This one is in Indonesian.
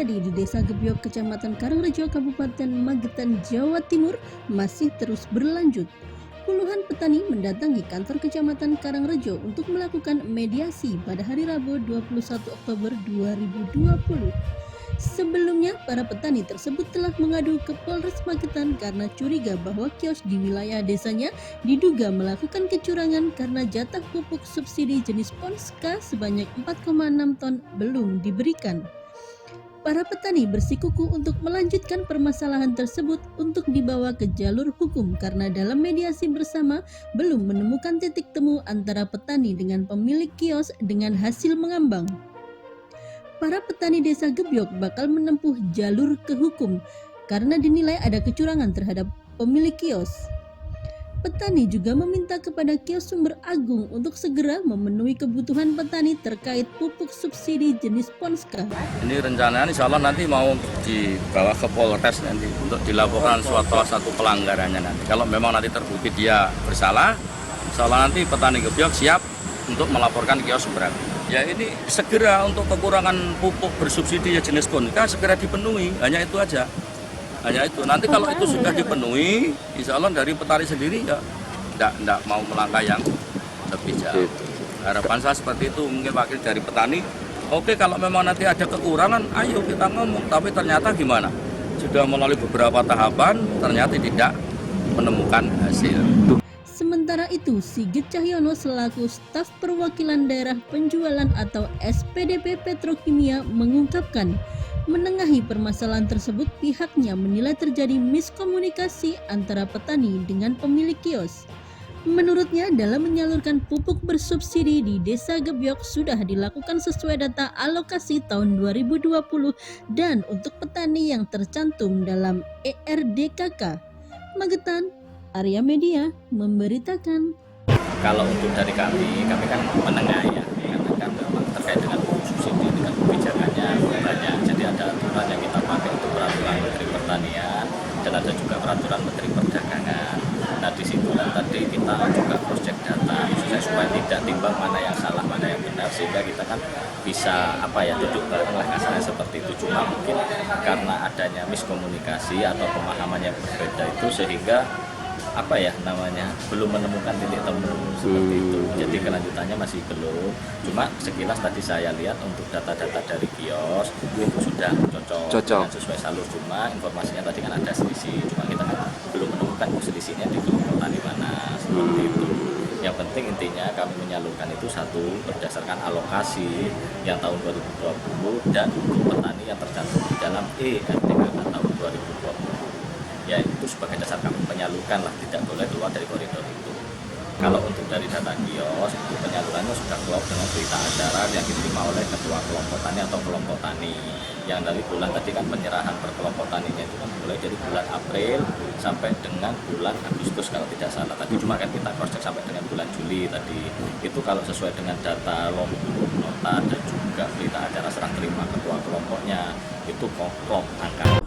terjadi di Desa Gebyok, Kecamatan Karangrejo, Kabupaten Magetan, Jawa Timur masih terus berlanjut. Puluhan petani mendatangi kantor Kecamatan Karangrejo untuk melakukan mediasi pada hari Rabu 21 Oktober 2020. Sebelumnya, para petani tersebut telah mengadu ke Polres Magetan karena curiga bahwa kios di wilayah desanya diduga melakukan kecurangan karena jatah pupuk subsidi jenis Ponska sebanyak 4,6 ton belum diberikan. Para petani bersikukuh untuk melanjutkan permasalahan tersebut untuk dibawa ke jalur hukum karena dalam mediasi bersama belum menemukan titik temu antara petani dengan pemilik kios dengan hasil mengambang. Para petani Desa Gebyok bakal menempuh jalur ke hukum karena dinilai ada kecurangan terhadap pemilik kios. Petani juga meminta kepada Kios Sumber Agung untuk segera memenuhi kebutuhan petani terkait pupuk subsidi jenis Ponska. Ini rencananya insya Allah nanti mau dibawa ke Polres nanti untuk dilaporkan satu pelanggarannya nanti. Kalau memang nanti terbukti dia bersalah, insya Allah nanti petani Gebyok siap untuk melaporkan Kios Sumber Agung. Ya ini segera untuk kekurangan pupuk bersubsidi ya jenis Ponska segera dipenuhi, hanya itu aja. Hanya itu. Nanti kalau itu sudah dipenuhi, insya Allah dari petani sendiri ya tidak mau melangkah yang lebih jauh. Harapan saya seperti itu, mungkin wakil dari petani. Oke, kalau memang nanti ada kekurangan, ayo kita ngomong. Tapi ternyata gimana? Sudah melalui beberapa tahapan, ternyata tidak menemukan hasil. Sementara itu, Sigit Cahyono selaku staf perwakilan daerah penjualan atau SPDP Petrokimia mengungkapkan, menengahi permasalahan tersebut pihaknya menilai terjadi miskomunikasi antara petani dengan pemilik kios. Menurutnya, dalam menyalurkan pupuk bersubsidi di Desa Gebyok sudah dilakukan sesuai data alokasi tahun 2020 dan untuk petani yang tercantum dalam ERDKK. Magetan, Arya Media memberitakan. Kalau untuk dari kami kan menengah ya, karena kan memang terkait dengan pupuk subsidi dengan kebijakannya banyak. Jadi ada aturan yang kita pakai untuk peraturan Menteri Pertanian dan ada juga peraturan Menteri Perdagangan. Nah di situ kan tadi kita juga cross check data, khususnya supaya tidak timbang mana yang salah mana yang benar, sehingga kita kan bisa duduk bareng lah kasarnya seperti itu. Cuma mungkin karena adanya miskomunikasi atau pemahaman yang berbeda itu sehingga belum menemukan titik temu seperti itu. Jadi kelanjutannya masih belum. Cuma sekilas tadi saya lihat untuk data-data dari kios itu sudah cocok. Sesuai salur. Cuma informasinya tadi kan ada selisih. Cuma kita kan belum menemukan selisihnya di kelompok tani mana seperti itu. Yang penting intinya kami menyalurkan itu satu berdasarkan alokasi yang tahun 2020 dan untuk petani yang tercantum di dalam ERDKK tahun 2020. Ya itu sebagai dasar kami menyalurkan lah, tidak boleh keluar dari koridor itu. Kalau untuk dari data kios, itu penyalurannya sudah klop dengan berita acara yang diterima oleh ketua kelompok tani atau kelompok tani. Yang dari bulan tadi kan penyerahan per kelompok taninya itu kan mulai dari bulan April sampai dengan bulan Agustus kalau tidak salah. Tadi cuma kan kita cross check sampai dengan bulan Juli tadi. Itu kalau sesuai dengan data nota dan juga berita acara serah terima ketua kelompoknya itu klop angka.